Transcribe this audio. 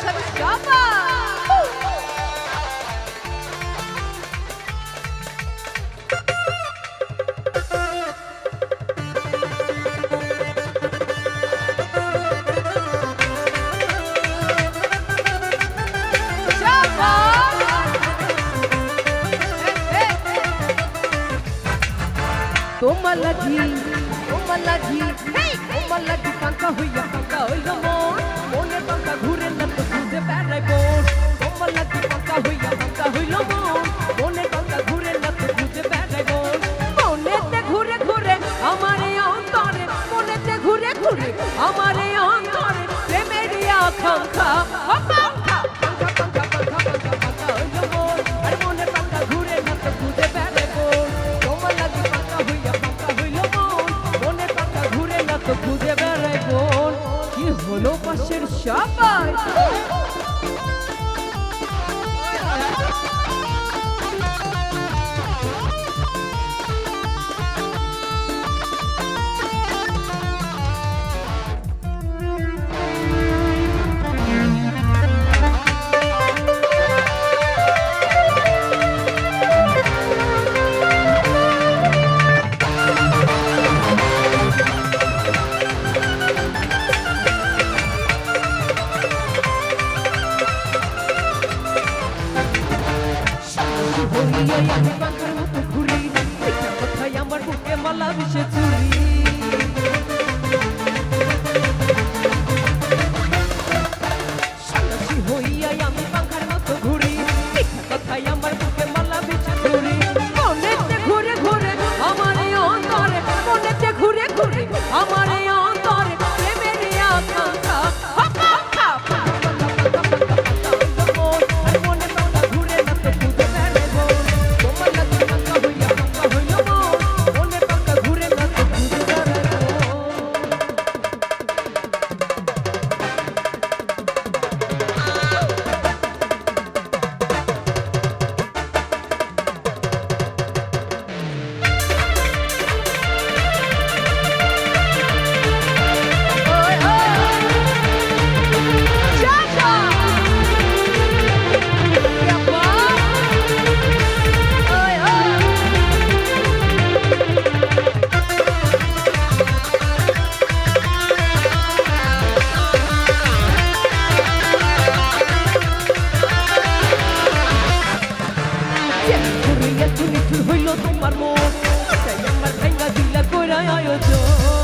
ভালোবাসার সবাই তোমার লাগি পাঙ্কা হইয়া পাঙ্কা হইল মন মনে পাঙ্কা ঘুরে না তো খুঁজে বেড়াই বোন তোমার লাগি পাঙ্কা হইয়া পাঙ্কা হইল মন মনে পাঙ্কা ঘুরে না তো খুঁজে বেড়াই বোন মনেতে ঘুরে ঘুরে আমার এই অন্তরে মনেতে ঘুরে ঘুরে আমার এই অন্তরে প্রেমের আকাঙ্ক্ষা পাঙ্কা পাঙ্কা পাঙ্কা পাঙ্কা পাঙ্কা হইল মন আর মনে পাঙ্কা ঘুরে না তো খুঁজে বেড়াই বোন তোমার লাগি পাঙ্কা হইয়া পাঙ্কা হইল মন মনে পাঙ্কা ঘুরে না তো খুঁজে বেড়াই বোন কি হলো পাশের সবাই আমি পাঙ্কার মতো ঘুরি মিঠা কথায় আমার বুকে মালা বিষে চুরি সাতাশি হইয়াই আমি পাঙ্কার মতো ঘুরি মিঠা কথায় আমার বুকে মালা বিষে চুরি মনেতে ঘুরে ঘুরে আমার এই অন্তরে মনেতে ঘুরে ঘুরে আমার এই অন্তরে প্রেমের আকাঙ্ক্ষা হইল তোমার মন আমার ভাঙ্গা দিলা কইরা আয়োজন